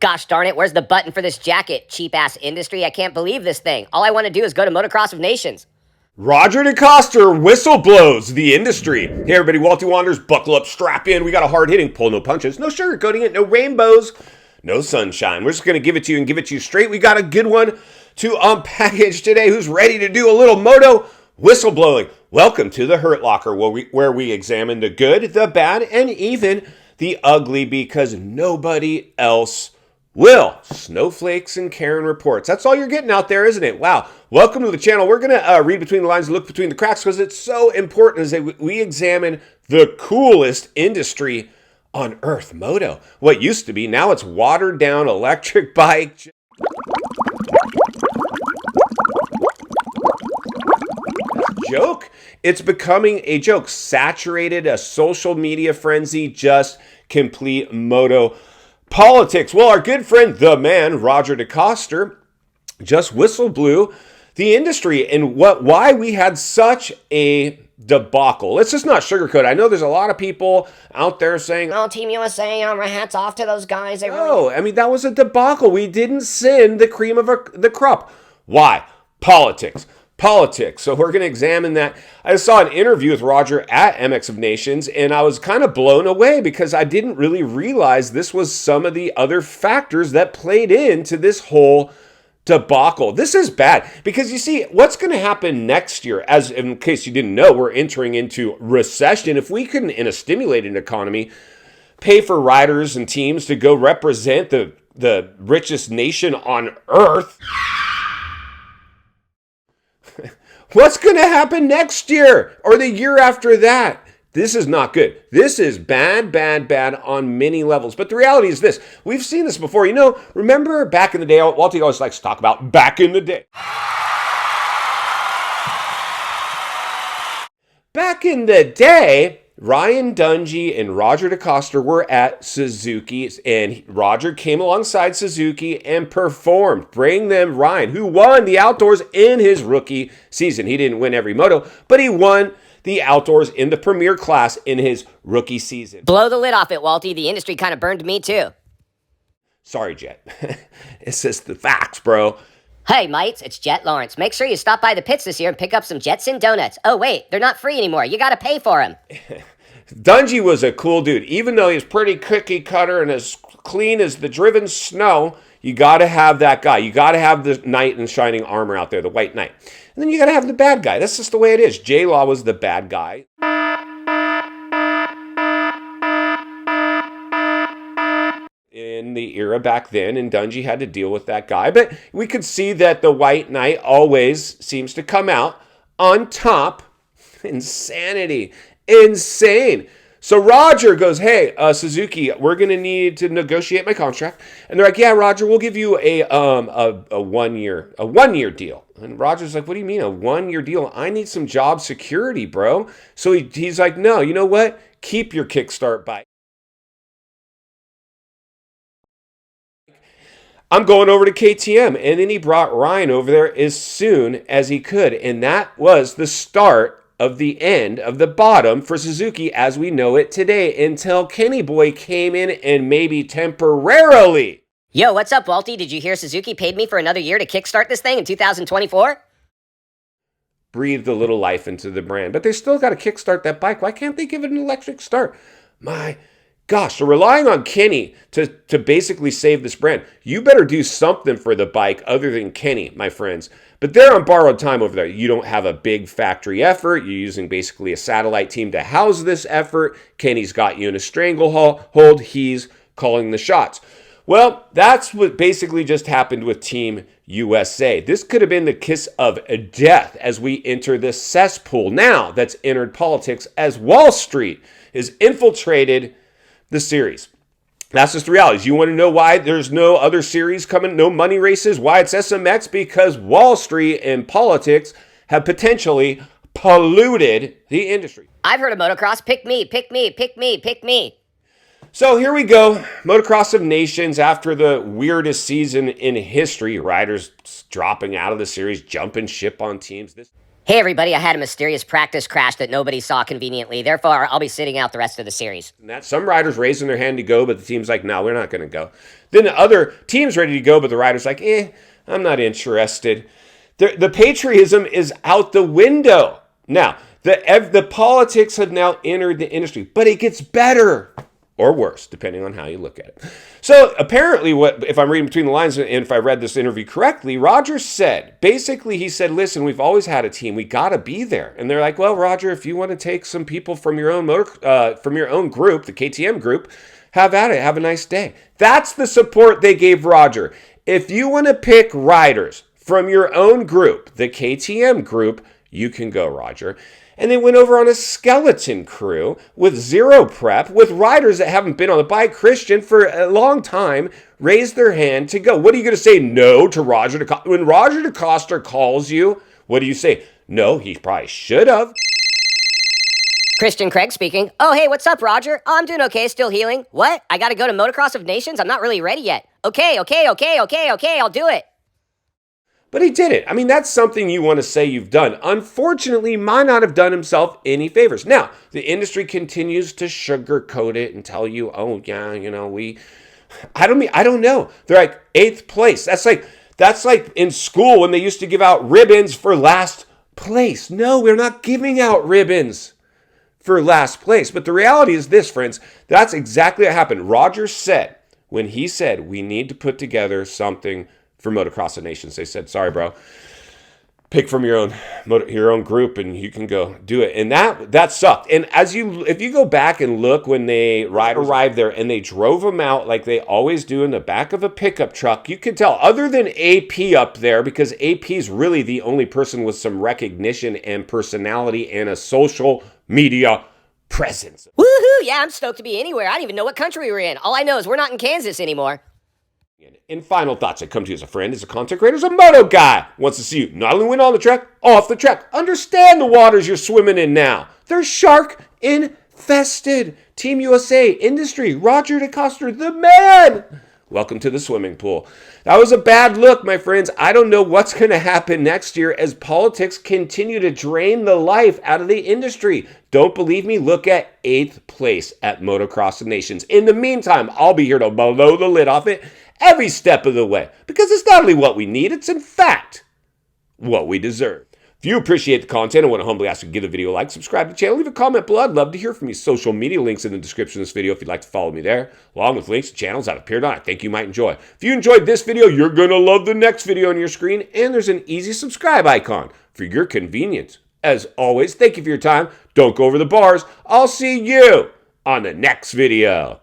Gosh darn it, where's the button for this jacket? Cheap-ass industry, I can't believe this thing. All I want to do is go to Motocross of Nations. Roger DeCoster whistle blows the industry. Hey everybody, Walty Wanders, buckle up, strap in. We got a hard-hitting pull, no punches, no sugarcoating it, no rainbows, no sunshine. We're just going to give it to you and give it to you straight. We got a good one to unpackage today. Who's ready to do a little moto whistleblowing? Welcome to the Hurt Locker, where we examine the good, the bad, and even the ugly because nobody else will. Snowflakes and Karen reports. That's all you're getting out there, isn't it? Wow. Welcome to the channel. We're going to read between the lines and look between the cracks because it's so important as we examine the coolest industry on earth, moto. What used to be, now it's watered down electric bike. Joke. It's becoming a joke. Saturated, a social media frenzy, just complete moto politics. Well, our good friend, the man, Roger DeCoster, just whistle blew the industry and why we had such a debacle. Let's just not sugarcoat it. I know there's a lot of people out there saying, "Oh, Team USA, my hat's off to those guys." No, I mean, that was a debacle. We didn't send the cream of the crop. Why? Politics. So we're going to examine that. I saw an interview with Roger at MX of Nations, and I was kind of blown away because I didn't really realize this was some of the other factors that played into this whole debacle. This is bad because you see what's going to happen next year, as in case you didn't know, we're entering into recession. If we couldn't, in a stimulated economy, pay for riders and teams to go represent the richest nation on earth, what's going to happen next year or the year after that? This is not good. This is bad on many levels. But the reality is this. We've seen this before. You know, remember back in the day, Walty always likes to talk about back in the day. Back in the day, Ryan Dungey and Roger DeCoster were at Suzuki, and Roger came alongside Suzuki and performed. Bring them Ryan, who won the outdoors in his rookie season. He didn't win every moto, but he won the outdoors in the premier class in his rookie season. Blow the lid off it, Walty. The industry kind of burned me too. Sorry, Jet. It's just the facts, bro. Hey, mates, it's Jet Lawrence. Make sure you stop by the pits this year and pick up some Jetson donuts. Oh, wait, they're not free anymore. You got to pay for them. Dungey was a cool dude. Even though he's pretty cookie cutter and as clean as the driven snow, you got to have that guy. You got to have the knight in shining armor out there, the white knight. And then you got to have the bad guy. That's just the way it is. J-Law was the bad guy. In the era back then, and Dungey had to deal with that guy. But we could see that the white knight always seems to come out on top. Insanity. Insane. So Roger goes, hey, Suzuki, we're going to need to negotiate my contract. And they're like, yeah, Roger, we'll give you a 1 year deal. And Roger's like, what do you mean a 1 year deal? I need some job security, bro. So he's like, no, you know what? Keep your kickstart bike. I'm going over to KTM. And then he brought Ryan over there as soon as he could. And that was the start of the end of the bottom for Suzuki as we know it today until Kenny Boy came in and maybe temporarily. Yo, what's up, Walty? Did you hear Suzuki paid me for another year to kickstart this thing in 2024? Breathed a little life into the brand, but they still got to kickstart that bike. Why can't they give it an electric start? My gosh, so relying on Kenny to basically save this brand. You better do something for the bike other than Kenny, my friends. But they're on borrowed time over there. You don't have a big factory effort. You're using basically a satellite team to house this effort. Kenny's got you in a stranglehold. He's calling the shots. Well, that's what basically just happened with Team USA. This could have been the kiss of death as we enter this cesspool now that's entered politics as Wall Street is infiltrated the series. That's just the reality. You want to know why there's no other series coming, no money races, why it's SMX? Because Wall Street and politics have potentially polluted the industry. I've heard of motocross. Pick me, pick me, pick me, pick me. So here we go. Motocross of Nations after the weirdest season in history. Riders dropping out of the series, jumping ship on teams. Hey everybody, I had a mysterious practice crash that nobody saw conveniently. Therefore, I'll be sitting out the rest of the series. And that some riders raising their hand to go, but the team's like, no, we're not going to go. Then the other team's ready to go, but the rider's like, I'm not interested. The patriotism is out the window. Now, the politics have now entered the industry, but it gets better or worse, depending on how you look at it. So apparently, if I'm reading between the lines, and if I read this interview correctly, Roger said, basically he said, listen, we've always had a team. We got to be there. And they're like, well, Roger, if you want to take some people from your own from your own group, the KTM group, have at it. Have a nice day. That's the support they gave Roger. If you want to pick riders from your own group, the KTM group, you can go, Roger. And they went over on a skeleton crew with zero prep, with riders that haven't been on the bike. Christian, for a long time, raised their hand to go. What are you going to say no to Roger DeCoster? When Roger DeCoster calls you, what do you say? No, he probably should have. Christian Craig speaking. Oh, hey, what's up, Roger? Oh, I'm doing okay, still healing. What? I gotta go to Motocross of Nations? I'm not really ready yet. Okay, I'll do it. But he did it. I mean, that's something you want to say you've done. Unfortunately, might not have done himself any favors. Now, the industry continues to sugarcoat it and tell you, oh, yeah, you know, I don't know. They're like 8th place. That's like in school when they used to give out ribbons for last place. No, we're not giving out ribbons for last place. But the reality is this, friends. That's exactly what happened. Roger said, when he said, we need to put together something for Motocross of Nations, they said, sorry, bro, pick from your own group and you can go do it. And that sucked. And if you go back and look when they arrived there and they drove them out like they always do in the back of a pickup truck, you could tell, other than AP up there, because AP is really the only person with some recognition and personality and a social media presence. Woohoo! Yeah, I'm stoked to be anywhere. I don't even know what country we were in. All I know is we're not in Kansas anymore. In final thoughts, I come to you as a friend, as a content creator, as a moto guy. Wants to see you not only win on the track, off the track. Understand the waters you're swimming in now. They're shark infested. Team USA, industry, Roger DeCoster, the man. Welcome to the swimming pool. That was a bad look, my friends. I don't know what's going to happen next year as politics continue to drain the life out of the industry. Don't believe me? Look at 8th place at Motocross of Nations. In the meantime, I'll be here to blow the lid off it every step of the way, because it's not only what we need, it's in fact what we deserve. If you appreciate the content, I want to humbly ask you to give the video a like, subscribe to the channel, leave a comment below. I'd love to hear from you. Social media links in the description of this video if you'd like to follow me there, along with links to channels I've appeared on I think you might enjoy. If you enjoyed this video, you're going to love the next video on your screen, and there's an easy subscribe icon for your convenience. As always, thank you for your time. Don't go over the bars. I'll see you on the next video.